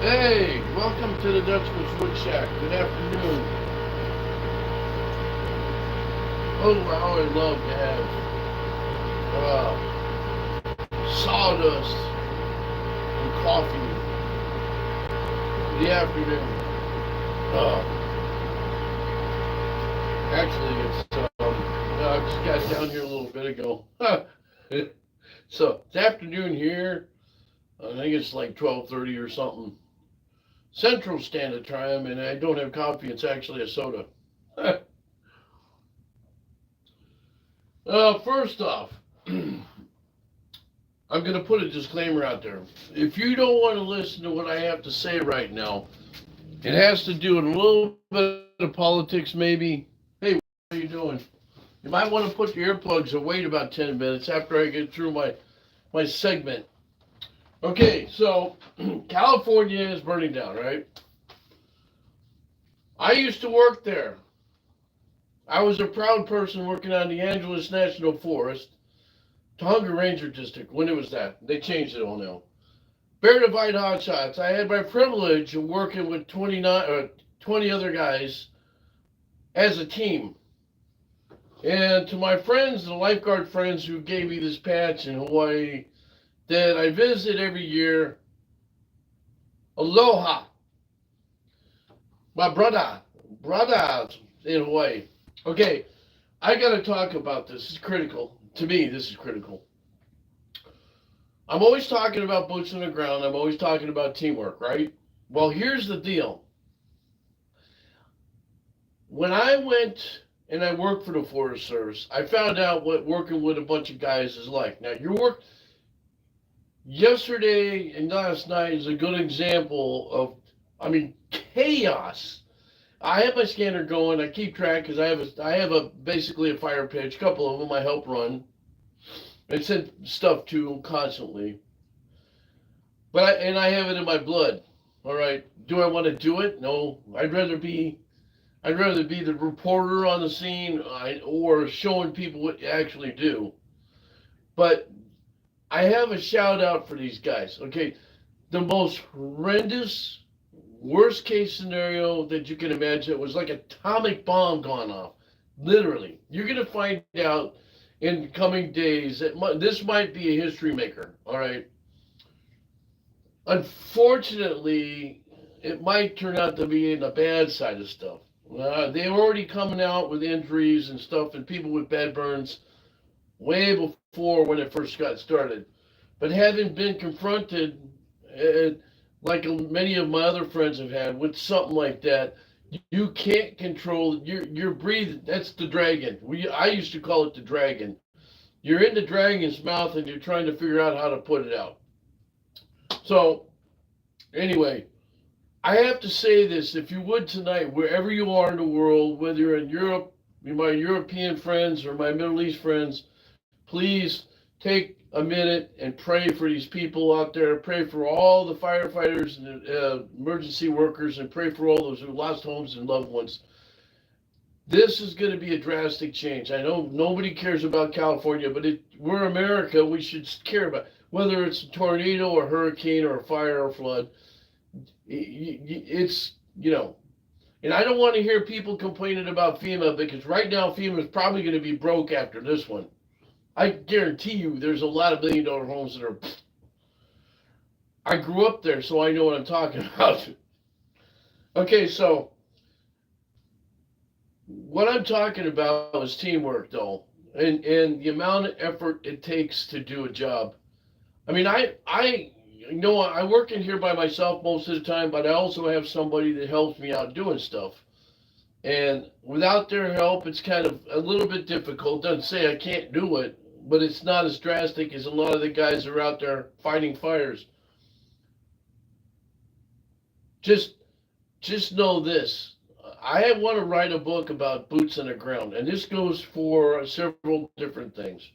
Hey, welcome to the Dutchman's Wood Shack. Good afternoon. Oh, how I love to have sawdust and coffee in the afternoon. Actually, I just got down here a little bit ago. So it's afternoon here. I think it's like 12:30 or something. Central Standard Time, and I don't have coffee. It's actually a soda. First off, I'm going to put a disclaimer out there. If you don't want to listen to what I have to say right now, it has to do with a little bit of politics, maybe. Hey, what are you doing? You might want to put your earplugs and wait about 10 minutes after I get through my segment. Okay, so California is burning down, right? I used to work there. I was a proud person working on the Angeles National Forest, Tonga Ranger District, when it was that. They changed it all now. Bear Divide Hotshots. I had my privilege of working with 20 other guys as a team. And to my friends, the lifeguard friends who gave me this patch in Hawaii that I visit every year, aloha, my brothers in Hawaii. Okay, I got to talk about this. It's critical. To me, this is critical. I'm always talking about boots on the ground. I'm always talking about teamwork, right? Well, here's the deal. When I went and I worked for the Forest Service, I found out what working with a bunch of guys is like. Now, your work yesterday and last night is a good example of, chaos. I have my scanner going. I keep track because I have basically a fire pitch. A couple of them I help run. I send stuff to constantly, I have it in my blood. All right. Do I want to do it? No. I'd rather be the reporter on the scene or showing people what you actually do. But I have a shout out for these guys. Okay, the most horrendous, worst case scenario that you can imagine. It was like an atomic bomb gone off. Literally, you're gonna find out in coming days that this might be a history maker. All right. Unfortunately, it might turn out to be in the bad side of stuff. They were already coming out with injuries and stuff, and people with bad burns way before when it first got started. But having been confronted, uh, like many of my other friends have had, with something like that, you can't control your breathing. That's the dragon. I used to call it the dragon. You're in the dragon's mouth and you're trying to figure out how to put it out. So anyway, I have to say this, if you would tonight, wherever you are in the world, whether you're in Europe, my European friends or my Middle East friends, please take a minute and pray for these people out there. Pray for all the firefighters and emergency workers, and pray for all those who lost homes and loved ones. This is going to be a drastic change. I know nobody cares about California, but we're America. We should care about whether it's a tornado or hurricane or a fire or flood. It's, and I don't want to hear people complaining about FEMA because right now FEMA is probably going to be broke after this one. I guarantee you there's a lot of $1 million homes that are. I grew up there, so I know what I'm talking about. Okay, so what I'm talking about is teamwork, though, and the amount of effort it takes to do a job. I work in here by myself most of the time, but I also have somebody that helps me out doing stuff. And without their help, it's kind of a little bit difficult. Doesn't say I can't do it, but it's not as drastic as a lot of the guys that are out there fighting fires. Just, just know this. I want to write a book about boots on the ground, and this goes for several different things.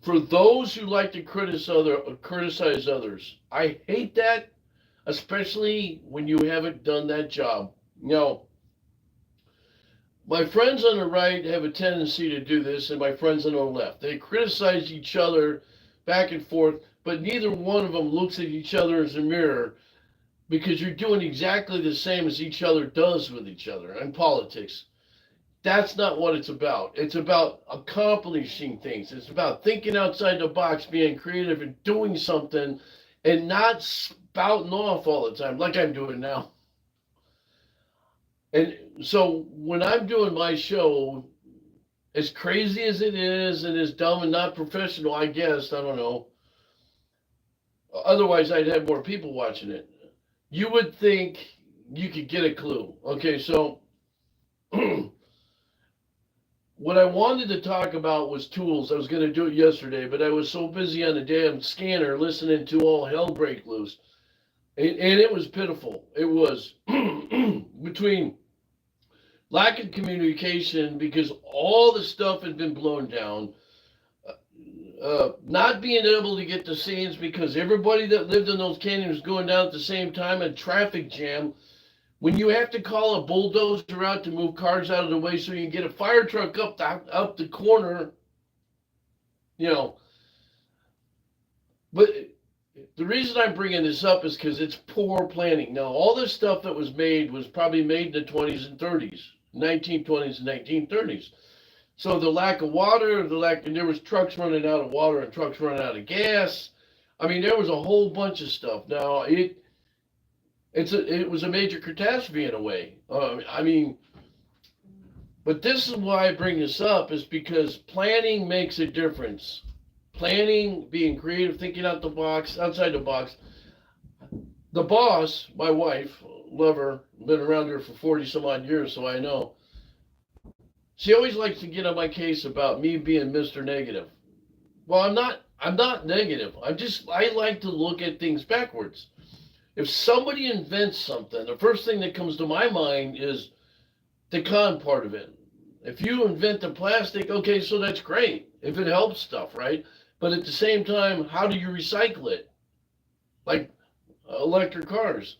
For those who like to criticize others, I hate that, especially when you haven't done that job. My friends on the right have a tendency to do this, and my friends on the left. They criticize each other back and forth, but neither one of them looks at each other as a mirror because you're doing exactly the same as each other does with each other in politics. That's not what it's about. It's about accomplishing things. It's about thinking outside the box, being creative, and doing something, and not spouting off all the time like I'm doing now. And so when I'm doing my show, as crazy as it is, and as dumb and not professional, I guess, I don't know. Otherwise, I'd have more people watching it. You would think you could get a clue. Okay, so what I wanted to talk about was tools. I was going to do it yesterday, but I was so busy on the damn scanner listening to all hell break loose. And it was pitiful. It was between lack of communication because all the stuff had been blown down, not being able to get the scenes because everybody that lived in those canyons was going down at the same time, a traffic jam. When you have to call a bulldozer out to move cars out of the way so you can get a fire truck up the corner, you know. But the reason I'm bringing this up is because it's poor planning. Now, all this stuff that was made was probably made in the 20s and 30s, 1920s and 1930s. So the lack of water, and there was trucks running out of water and trucks running out of gas. I mean, there was a whole bunch of stuff. Now, it was a major catastrophe in a way. I mean, but this is why I bring this up is because planning makes a difference. Planning, being creative, thinking outside the box. The boss, my wife, love her, been around her for 40 some odd years, so I know. She always likes to get on my case about me being Mr. Negative. Well, I'm not negative. I like to look at things backwards. If somebody invents something, the first thing that comes to my mind is the con part of it. If you invent the plastic, okay, so that's great. If it helps stuff, right? But at the same time, how do you recycle it? Like electric cars.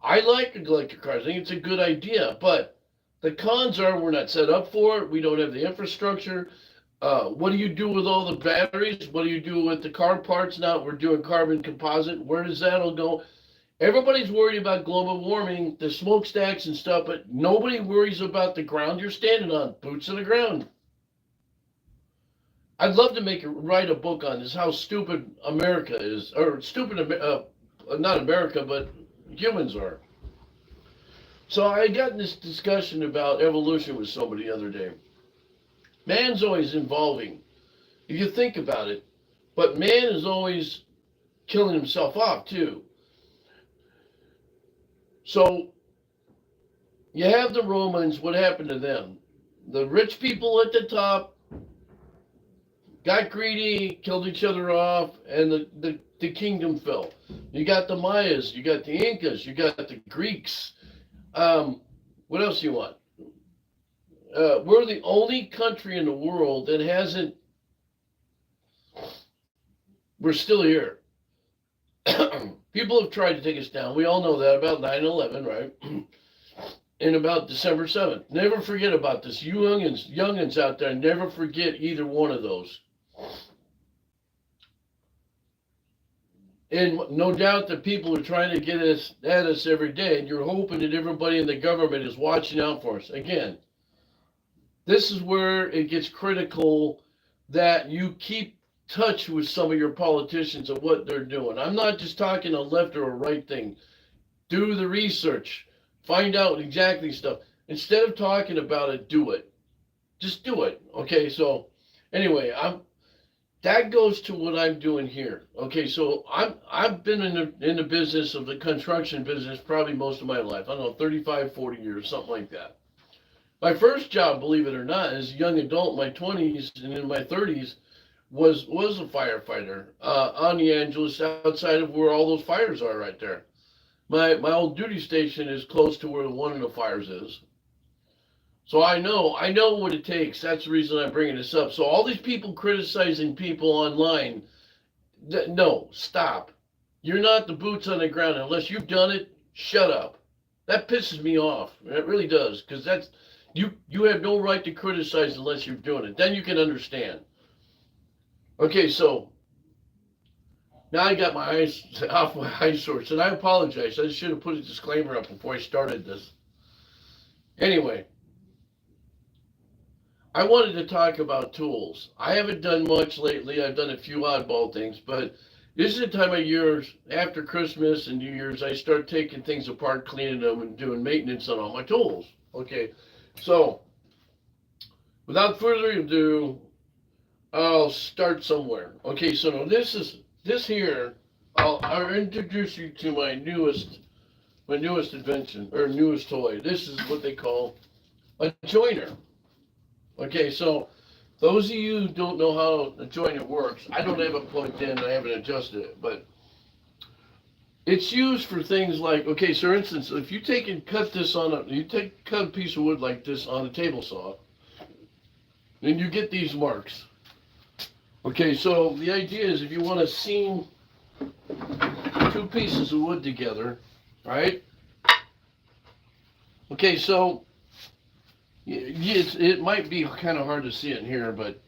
I like electric cars. I think it's a good idea. But the cons are we're not set up for it. We don't have the infrastructure. What do you do with all the batteries? What do you do with the car parts now? We're doing carbon composite. Where does that all go? Everybody's worried about global warming, the smokestacks and stuff, but nobody worries about the ground you're standing on, boots on the ground. I'd love to write a book on this, how stupid America is, or stupid, not America, but humans are. So I got in this discussion about evolution with somebody the other day. Man's always evolving, if you think about it, but man is always killing himself off too. So you have the Romans, what happened to them? The rich people at the top got greedy, killed each other off, and the kingdom fell. You got the Mayas, you got the Incas, you got the Greeks. What else do you want? We're the only country in the world that hasn't, we're still here. People have tried to take us down. We all know that about 9/11, right? And about December 7th. Never forget about this. You youngins out there, never forget either one of those. And no doubt that people are trying to get at us every day, and you're hoping that everybody in the government is watching out for us. Again, this is where it gets critical that you keep touch with some of your politicians of what they're doing. I'm not just talking a left or a right thing. Do the research. Find out exactly stuff. Instead of talking about it, do it. Just do it. Okay, so anyway, that goes to what I'm doing here. Okay, so I've been in the business of the construction business probably most of my life. I don't know, 35, 40 years, something like that. My first job, believe it or not, as a young adult in my 20s and in my 30s, was a firefighter on the Angeles, outside of where all those fires are right there. My old duty station is close to where one of the fires is. So I know what it takes. That's the reason I'm bringing this up. So all these people criticizing people online, no, stop. You're not the boots on the ground. Unless you've done it, shut up. That pisses me off. It really does, because that's you have no right to criticize unless you're doing it. Then you can understand. Okay, so Now I got my eyes off my eye source, and I apologize. I should have put a disclaimer up before I started this. Anyway, I wanted to talk about tools. I haven't done much lately. I've done a few oddball things, but this is the time of year after Christmas and New Year's. I start taking things apart, cleaning them, and doing maintenance on all my tools. Okay, so without further ado, I'll start somewhere. Okay, so now this here. I'll introduce you to my newest invention or newest toy. This is what they call a joiner. Okay, so those of you who don't know how a joiner works, I don't have it plugged in. I haven't adjusted it, but it's used for things like, okay, so for instance, if you take and cut this cut a piece of wood like this on a table saw, then you get these marks. Okay, so the idea is if you want to seam two pieces of wood together, right? Okay, so it might be kind of hard to see it in here, but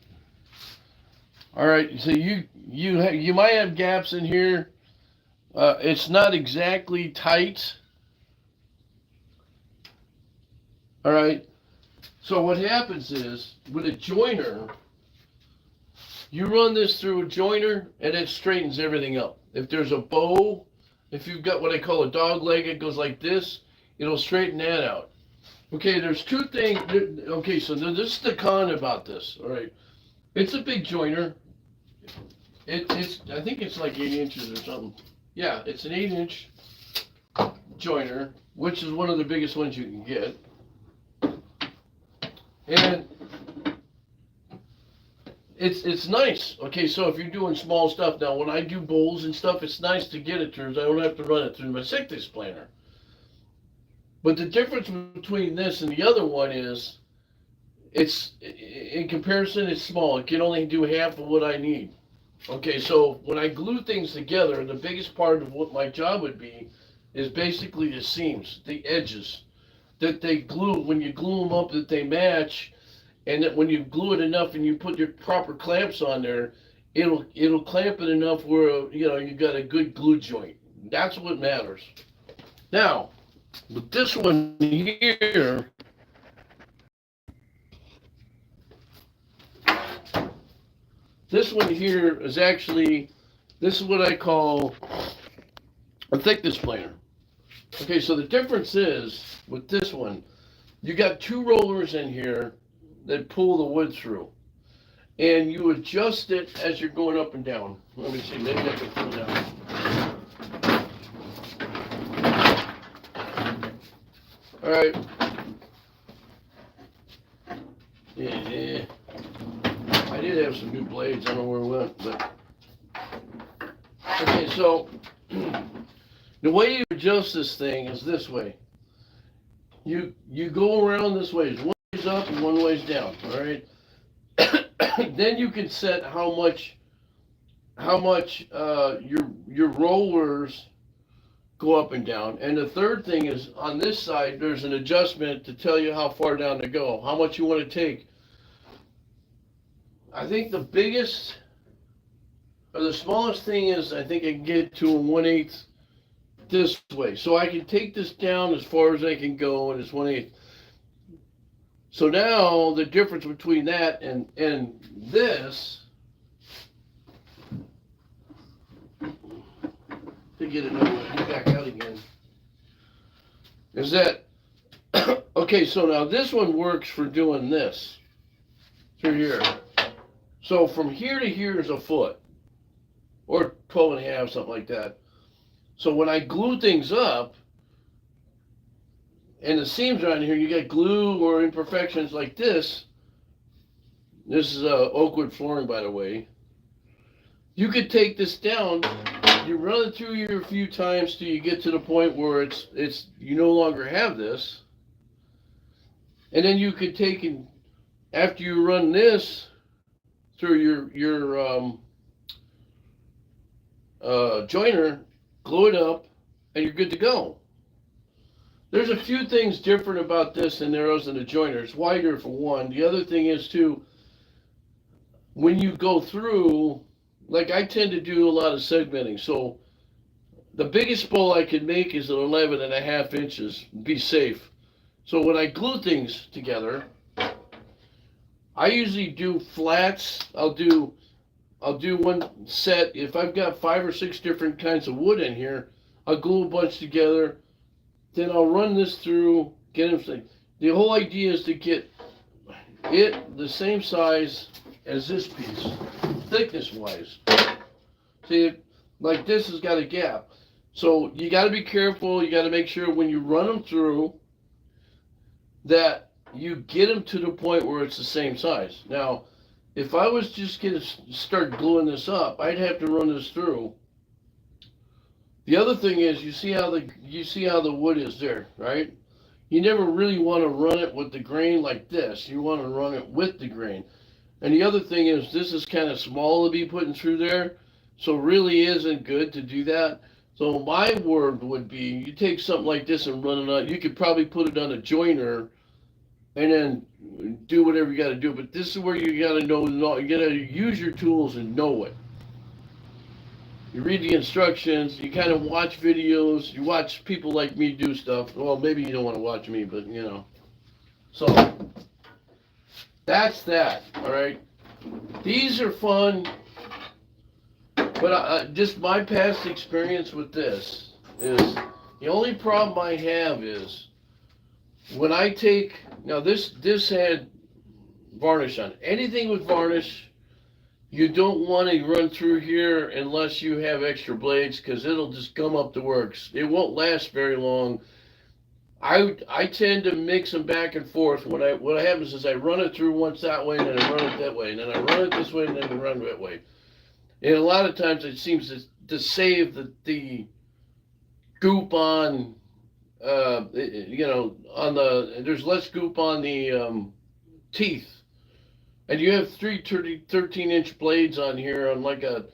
all right. So you might have gaps in here. It's not exactly tight. All right. So what happens is with a joiner, you run this through a joiner and it straightens everything up. If there's a bow, if you've got what I call a dog leg, it goes like this, it'll straighten that out. Okay, there's two things. Okay, so this is the con about this. All right, it's a big joiner. It's I think it's like 8 inches or something. Yeah, it's an 8-inch joiner, which is one of the biggest ones you can get. And it's nice. Okay, so if you're doing small stuff now, when I do bowls and stuff, it's nice to get it through. I don't have to run it through my thickness planer. But the difference between this and the other one is, it's in comparison, it's small. It can only do half of what I need. Okay, so when I glue things together, the biggest part of what my job would be is basically the seams, the edges that they glue. When you glue them up, that they match, and that when you glue it enough and you put your proper clamps on there, it'll clamp it enough where you got a good glue joint. That's what matters. Now, with this one here, this one here is actually, this is what I call a thickness planer. Okay, so the difference is, with this one, you got two rollers in here that pull the wood through. And you adjust it as you're going up and down. Let me see, maybe I can pull down. All right. Yeah. I did have some new blades. I don't know where it went, but okay. So the way you adjust this thing is this way. You go around this way. One way's up and one way's down. All right. Then you can set how much your rollers go up and down. And the third thing is, on this side, there's an adjustment to tell you how far down to go, how much you want to take. I think the biggest or the smallest thing is, I think I can get to a 1/8 this way. So I can take this down as far as I can go, and it's 1/8. So now the difference between that and this, to get it back out again, is that okay? So now this one works for doing this through here. So from here to here is a foot, or 12.5, something like that. So when I glue things up, and the seams around here, you get glue or imperfections like this. This is oak wood flooring, by the way. You could take this down. You run it through here a few times till you get to the point where it's you no longer have this. And then you could take and, after you run this through your joiner, glue it up, and you're good to go. There's a few things different about this than there is in the joiner. It's wider for one. The other thing is too, when you go through, like I tend to do a lot of segmenting. So the biggest bowl I can make is at 11 and a half inches. Be safe. So when I glue things together, I usually do flats. I'll do one set. If I've got 5 or 6 different kinds of wood in here, I'll glue a bunch together. Then I'll run this through, get them. The whole idea is to get it the same size as this piece, thickness wise. See, like this has got a gap. So you got to be careful. You got to make sure when you run them through that you get them to the point where it's the same size. Now, if I was just going to start gluing this up, I'd have to run this through. The other thing is, you see how the wood is there, right? You never really want to run it with the grain like this. You want to run it with the grain. And the other thing is, this is kind of small to be putting through there, so really isn't good to do that. So my word would be, you take something like this and run it on. You could probably put it on a joiner and then do whatever you got to do. But this is where you got to know, you got to use your tools and know it. You read the instructions, you kind of watch videos, you watch people like me do stuff. Well, maybe you don't want to watch me, but you know. So, that's that, all right? These are fun, but just my past experience with this is, the only problem I have is, when I take, now this had varnish on it. Anything with varnish, you don't want to run through here unless you have extra blades, because it'll just gum up the works. It won't last very long. I tend to mix them back and forth. What happens is I run it through once that way, and then I run it that way, and then I run it this way, and then I run it that way. And a lot of times it seems to save the goop on, there's less goop on the teeth. And you have 13-inch blades on here on like a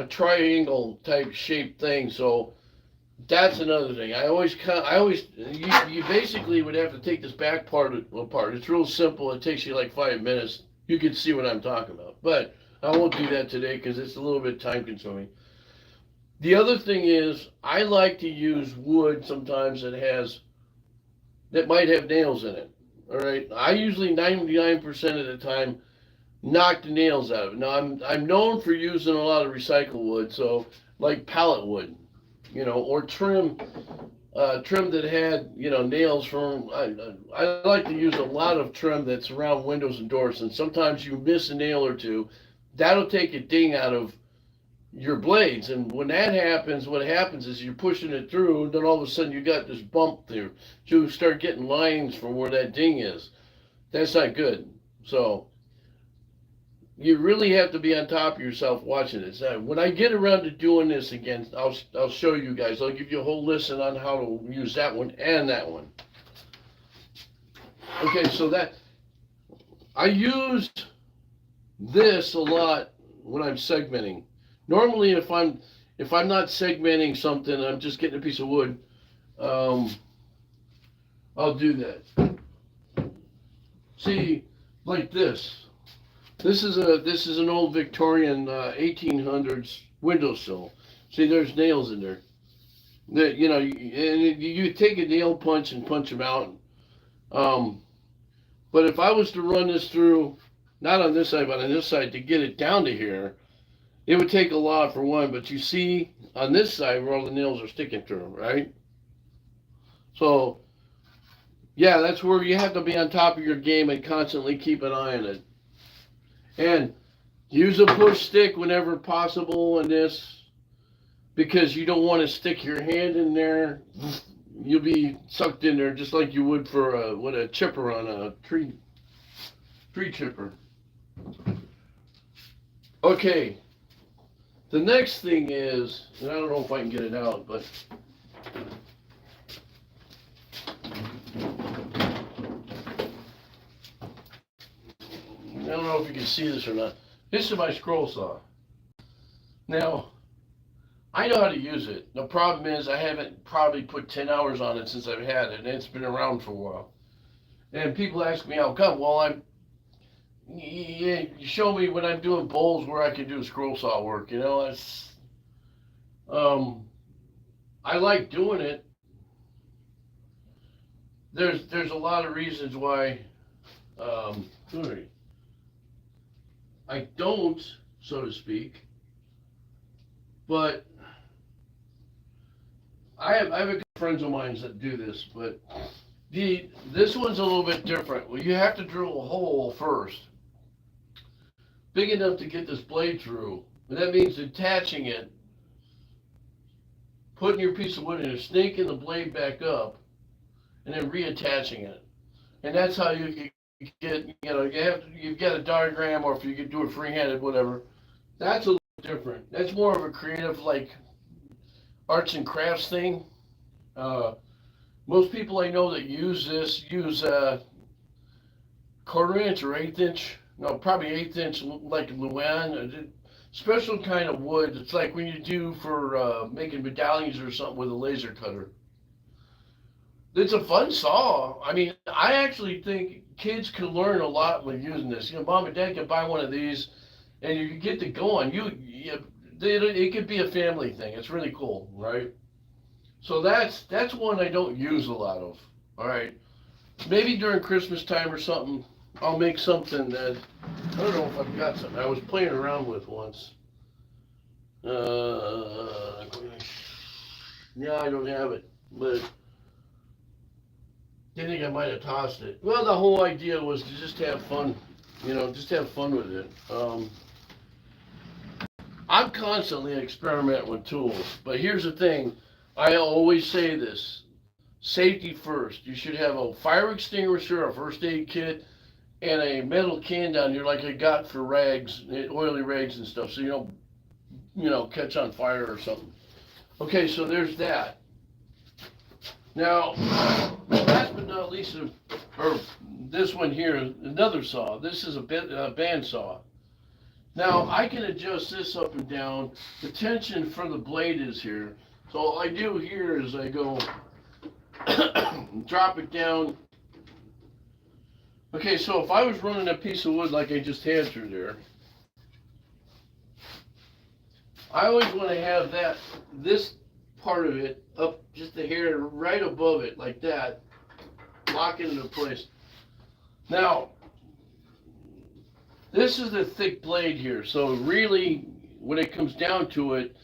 triangle type shaped thing. So that's another thing. You basically would have to take this back part apart. It's real simple. It takes you like 5 minutes. You can see what I'm talking about. But I won't do that today because it's a little bit time consuming. The other thing is, I like to use wood sometimes that might have nails in it. All right. I usually 99% of the time knock the nails out of it. Now I'm known for using a lot of recycled wood, so like pallet wood, or trim that had nails from. I like to use a lot of trim that's around windows and doors, and sometimes you miss a nail or two. That'll take a ding out of your blades, and when that happens, what happens is you're pushing it through, and then all of a sudden you got this bump there. You start getting lines from where that ding is. That's not good. So you really have to be on top of yourself watching this. When I get around to doing this again, I'll show you guys. I'll give you a whole lesson on how to use that one and that one. Okay, so that I used this a lot when I'm segmenting. Normally, if I'm not segmenting something, I'm just getting a piece of wood. I'll do that. See, like this. This is an old Victorian 1800s windowsill. See, there's nails in there. That you take a nail punch and punch them out. But if I was to run this through, not on this side, but on this side, to get it down to here, it would take a lot for one. But you see on this side where all the nails are sticking through, right? So, yeah, that's where you have to be on top of your game and constantly keep an eye on it. And use a push stick whenever possible in this, because you don't want to stick your hand in there. You'll be sucked in there just like you would for a chipper on a tree chipper. Okay, the next thing is, and I don't know if I can get it out, but I don't know if you can see this or not. This is my scroll saw. Now, I know how to use it. The problem is I haven't probably put 10 hours on it since I've had it, and it's been around for a while. And people ask me how come. Well, you show me when I'm doing bowls where I can do scroll saw work. It's um, I like doing it. There's a lot of reasons why sorry, I don't, so to speak. But I have a good friends of mine that do this, but this one's a little bit different. Well, you have to drill a hole first, big enough to get this blade through. And that means attaching it, putting your piece of wood in, snaking the blade back up, and then reattaching it. And that's how you get, you've got a diagram, or if you could do it freehanded, whatever. That's a little different. That's more of a creative, like arts and crafts thing. Uh, Most people I know that use this use quarter inch or eighth inch, no, probably eighth inch, like Luan, a special kind of wood. It's like when you do for making medallions or something with a laser cutter. It's a fun saw. I mean, I actually think kids can learn a lot with using this. Mom and dad can buy one of these, and you get to going. It could be a family thing. It's really cool, right? So that's one I don't use a lot of. All right, maybe during Christmas time or something, I'll make something that I don't know if I've got something I was playing around with once. Yeah, I don't have it, but I think I might have tossed it. Well, the whole idea was to just have fun, just have fun with it. I'm constantly experimenting with tools, but here's the thing. I always say this, safety first. You should have a fire extinguisher, a first aid kit, and a metal can down here like I got for rags, oily rags and stuff, so you don't, catch on fire or something. Okay, so there's that. Now, last but not least, or this one here, another saw. This is a band saw. Now, I can adjust this up and down. The tension for the blade is here. So all I do here is I go drop it down. Okay, so if I was running a piece of wood like I just had through there, I always want to have this part of it up just a hair right above it like that, lock it into place. Now, this is the thick blade here, so really when it comes down to it,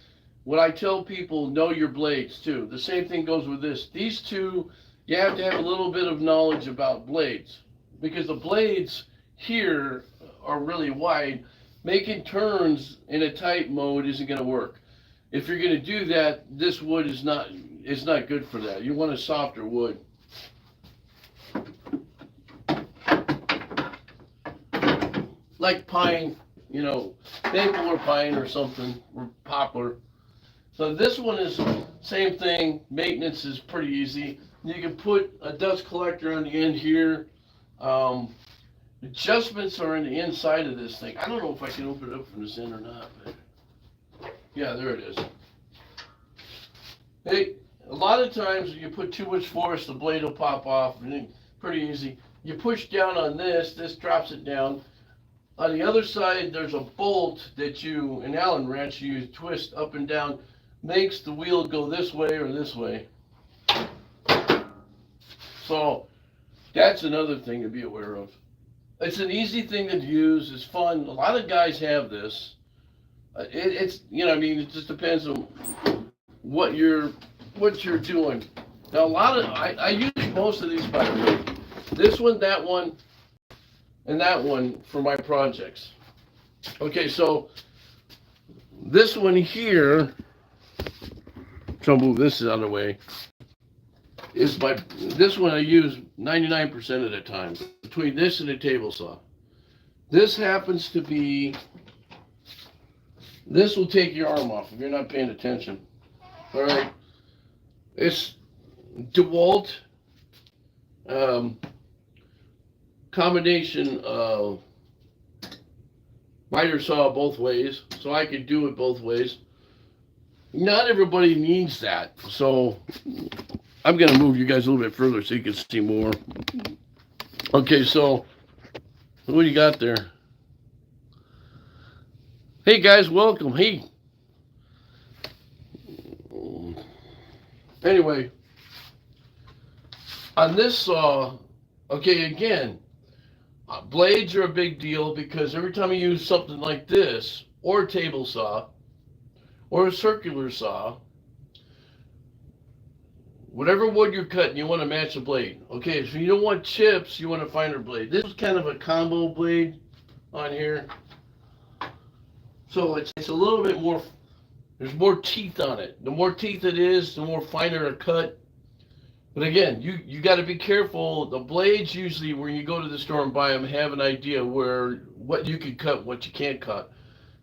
what I tell people, know your blades too. The same thing goes with this. These two, you have to have a little bit of knowledge about blades, because the blades here are really wide. Making turns in a tight mode isn't going to work. If you're going to do that, this wood is not good for that. You want a softer wood. Like pine, maple or pine or something, or poplar. So this one is same thing. Maintenance is pretty easy. You can put a dust collector on the end here. Adjustments are on the inside of this thing. I don't know if I can open it up from this end or not, but yeah, there it is. Hey, a lot of times you put too much force, the blade will pop off, and then pretty easy. You push down on this drops it down. On the other side, there's a bolt that an Allen wrench, you twist up and down, makes the wheel go this way or this way. So that's another thing to be aware of. It's an easy thing to use. It's fun. A lot of guys have this. It just depends on what you're doing. Now, I use most of these, by the way. This one, that one, and that one for my projects. Okay, so this one here, so move this out of the way, this one I use 99% of the time, between this and a table saw. This happens to be, this will take your arm off if you're not paying attention. All right, it's DeWalt, combination of miter saw both ways, so I could do it both ways. Not everybody needs that, so I'm going to move you guys a little bit further so you can see more. Okay, so what do you got there? Hey guys, welcome. Hey. Anyway, on this saw, okay, again, blades are a big deal because every time you use something like this, or a table saw, or a circular saw, whatever wood you're cutting, you want to match the blade. Okay, so you don't want chips, you want a finer blade. This is kind of a combo blade on here. So it's a little bit more, there's more teeth on it. The more teeth it is, the more finer a cut. But again, you got to be careful. The blades usually, when you go to the store and buy them, have an idea where what you can cut, what you can't cut.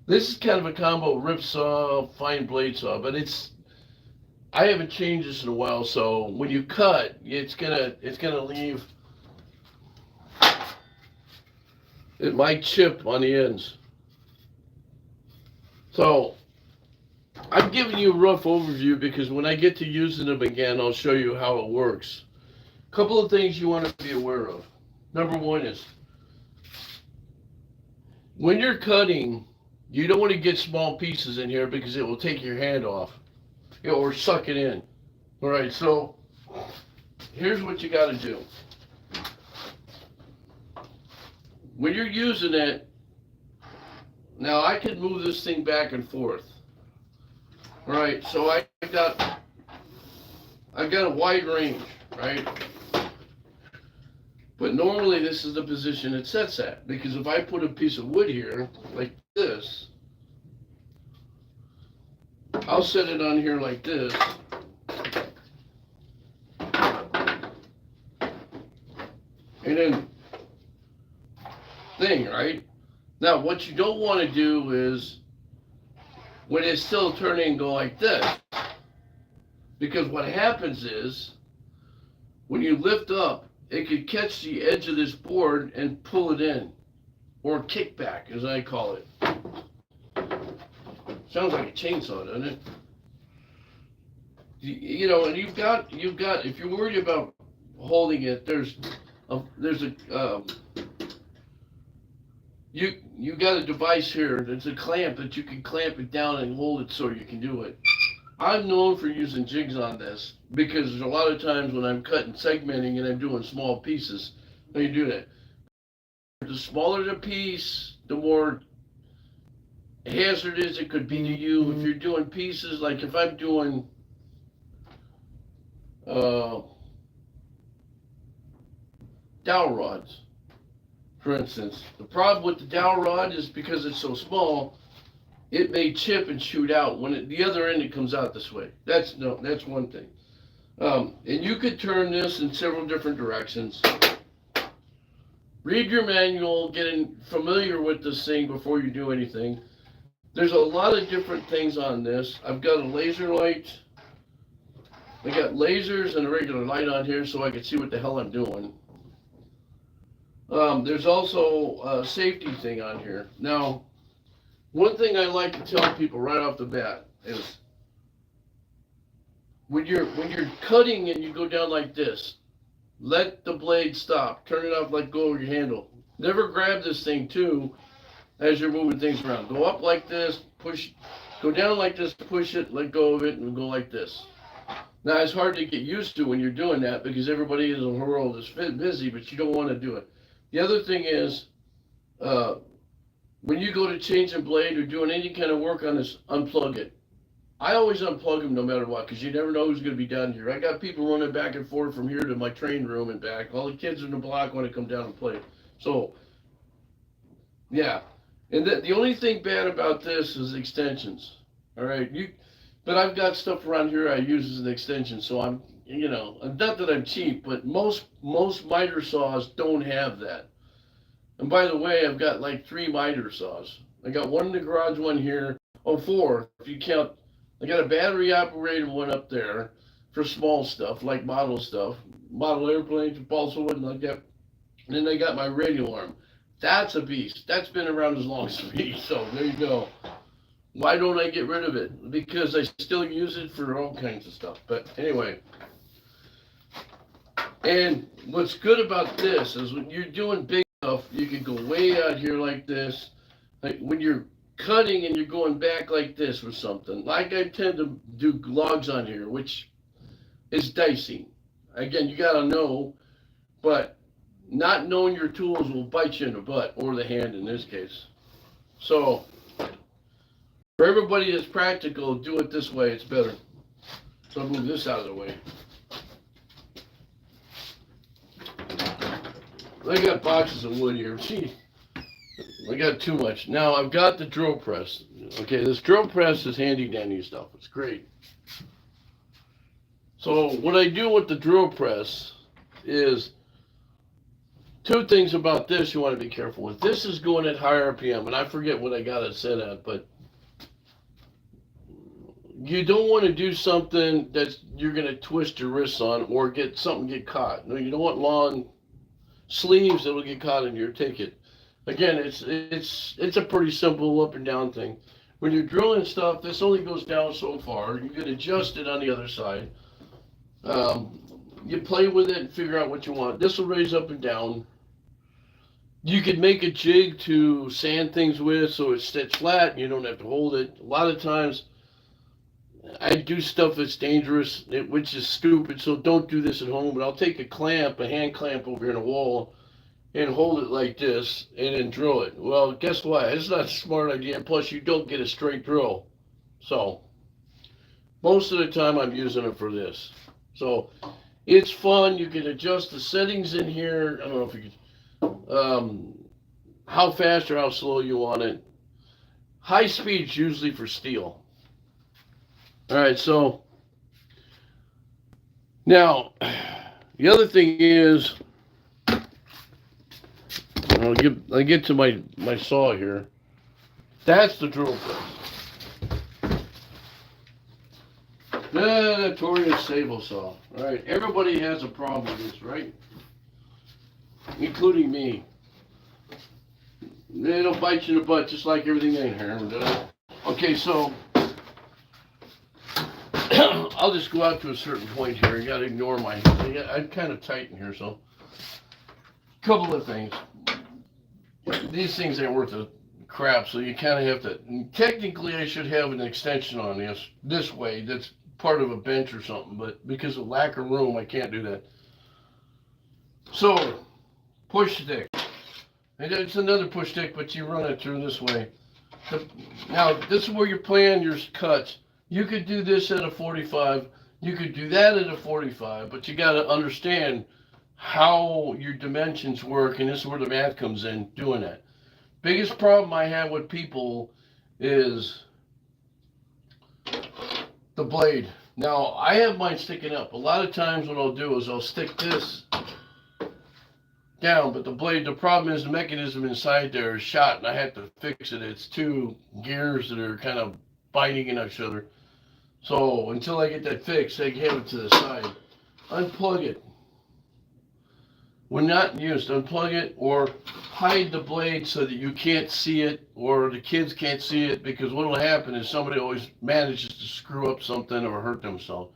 This is kind of a combo rip saw, fine blade saw, but I haven't changed this in a while. So when you cut, it's gonna leave. It might chip on the ends. So I'm giving you a rough overview because when I get to using them again, I'll show you how it works. A couple of things you want to be aware of. Number one is when you're cutting, you don't want to get small pieces in here because it will take your hand off, or suck it in. All right, so here's what you got to do. When you're using it, now I can move this thing back and forth. All right, so I've got a wide range, right? But normally this is the position it sets at, because if I put a piece of wood here, like this, I'll set it on here like this. And then, thing, right? Now, what you don't want to do is, when it's still turning, go like this. Because what happens is, when you lift up, it could catch the edge of this board and pull it in. Or kickback, as I call it. Sounds like a chainsaw, doesn't it? You know, and you've got, if you're worried about holding it, you got a device here. There's a clamp that you can clamp it down and hold it so you can do it. I'm known for using jigs on this because there's a lot of times when I'm cutting, segmenting, and I'm doing small pieces, when you do that. The smaller the piece, the more hazardous it could be to you. If you're doing pieces, like if I'm doing dowel rods, for instance. The problem with the dowel rod is because it's so small, it may chip and shoot out. When the other end, it comes out this way. That's one thing. And you could turn this in several different directions. Read your manual, getting familiar with this thing before you do anything. There's a lot of different things on this. I've got a laser light. I got lasers and a regular light on here so I can see what the hell I'm doing. There's also a safety thing on here. Now, one thing I like to tell people right off the bat is when you're cutting and you go down like this, let the blade stop. Turn it off, let go of your handle. Never grab this thing too as you're moving things around. Go up like this, push, go down like this, push it, let go of it, and go like this. Now, it's hard to get used to when you're doing that because everybody in the world is busy, but you don't want to do it. The other thing is, when you go to change a blade or doing any kind of work on this, unplug it. I always unplug them no matter what, because you never know who's going to be down here. I got people running back and forth from here to my train room and back. All the kids in the block want to come down and play. So, yeah. And the only thing bad about this is extensions. All right, but I've got stuff around here I use as an extension, so I'm not that I'm cheap, but most miter saws don't have that. And by the way, I've got like 3 miter saws. I got one in the garage, one here. Oh, 4 if you count. I got a battery operated one up there for small stuff, like model stuff, model airplanes, balsa wood, and like that. And then I got my radial arm. That's a beast. That's been around as long as me, so there you go. Why don't I get rid of it? Because I still use it for all kinds of stuff. But anyway. And what's good about this is when you're doing big stuff, you can go way out here like this. Like when you're cutting and you're going back like this with something. Like I tend to do logs on here, which is dicey. Again, you got to know, but not knowing your tools will bite you in the butt or the hand in this case. So for everybody that's practical, do it this way. It's better. So I'll move this out of the way. I got boxes of wood here. Gee, I got too much. Now I've got the drill press. Okay, this drill press is handy dandy stuff. It's great. So what I do with the drill press is two things about this you want to be careful with. This is going at high RPM, and I forget what I got it set at, but you don't want to do something that you're going to twist your wrists on or get something get caught. No, you don't want long sleeves that'll get caught in your ticket. Again, it's a pretty simple up and down thing. When you're drilling stuff, this only goes down so far. You can adjust it on the other side. You play with it and figure out what you want. This will raise up and down. You could make a jig to sand things with so it sits flat and you don't have to hold it. A lot of times I do stuff that's dangerous, which is stupid, so don't do this at home. But I'll take a clamp, a hand clamp over in a wall, and hold it like this, and then drill it. Well, guess what? It's not a smart idea. Plus, you don't get a straight drill. So, most of the time, I'm using it for this. So, it's fun. You can adjust the settings in here. I don't know if you can, how fast or how slow you want it. High speed's usually for steel. All right, so now the other thing is, I'll get to my saw here. That's the drill press. The notorious Sable saw. All right, everybody has a problem with this, right? Including me. It'll bite you in the butt just like everything in here. Okay, so I'll just go out to a certain point here. You gotta ignore I'm kind of tight in here, so. Couple of things. These things ain't worth a crap, so you kind of have to. Technically, I should have an extension on this way. That's part of a bench or something, but because of lack of room, I can't do that. So, push stick. And it's another push stick, but you run it through this way. Now, this is where you're playing your cuts. You could do this at a 45. You could do that at a 45, but you got to understand how your dimensions work, and this is where the math comes in, doing that. Biggest problem I have with people is the blade. Now, I have mine sticking up. A lot of times what I'll do is I'll stick this down, but the problem is the mechanism inside there is shot, and I have to fix it. It's two gears that are kind of binding in each other. So until I get that fixed, I have it to the side. Unplug it. When not used, unplug it or hide the blade so that you can't see it or the kids can't see it, because what will happen is somebody always manages to screw up something or hurt themselves.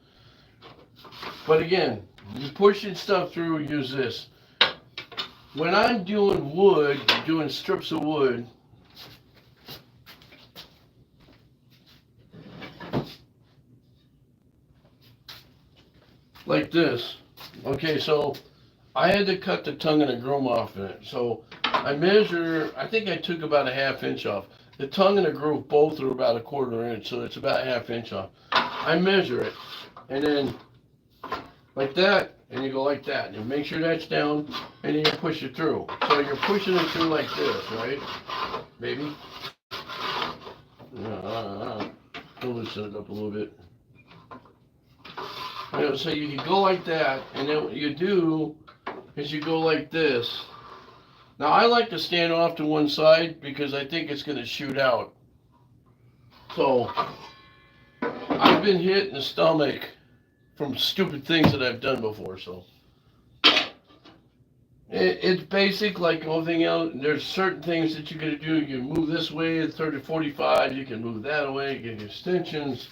But again, you're pushing stuff through, use this. When I'm doing wood, doing strips of wood, like this. Okay, so I had to cut the tongue and the groove off in it. So I measure, I think I took about a ½ inch off. The tongue and the groove both are about a 1/4 inch, so it's about ½ inch off. I measure it, and then like that, and you go like that. And you make sure that's down, and then you push it through. So you're pushing it through like this, right? Maybe. I'll loosen it up a little bit. So you can go like that, and then what you do is you go like this. Now I like to stand off to one side because I think it's going to shoot out. So I've been hit in the stomach from stupid things that I've done before. So it's basic like everything else. There's certain things that you're going to do. You can move this way, 30, 45. You can move that way. You get extensions.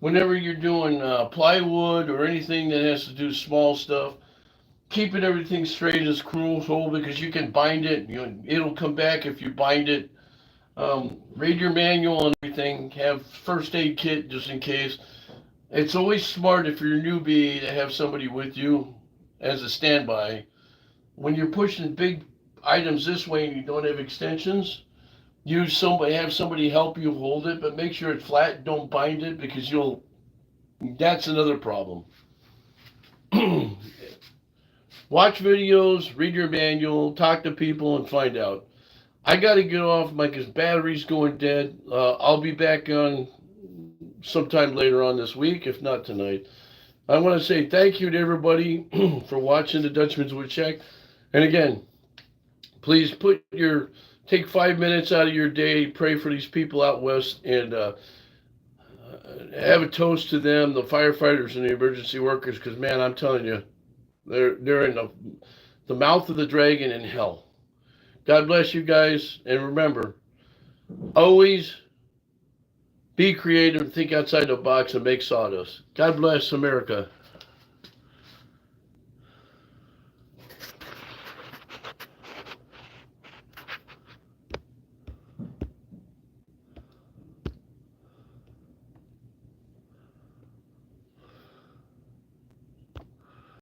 Whenever you're doing plywood or anything that has to do small stuff, keeping everything straight is crucial because you can bind it. It'll come back if you bind it. Read your manual and everything. Have first aid kit just in case. It's always smart if you're a newbie to have somebody with you as a standby. When you're pushing big items this way and you don't have extensions, use somebody, have somebody help you hold it, but make sure it's flat. Don't bind it because you'll. That's another problem. Watch videos, read your manual, talk to people, and find out. I got to get off my because battery's going dead. I'll be back on sometime later on this week, if not tonight. I want to say thank you to everybody for watching the Dutchman's Woodcheck. And again, please take 5 minutes out of your day, pray for these people out west, and have a toast to them, the firefighters and the emergency workers, because man, I'm telling you, they're in the mouth of the dragon in hell. God bless you guys, and remember, always be creative, think outside the box, and make sawdust. God bless America.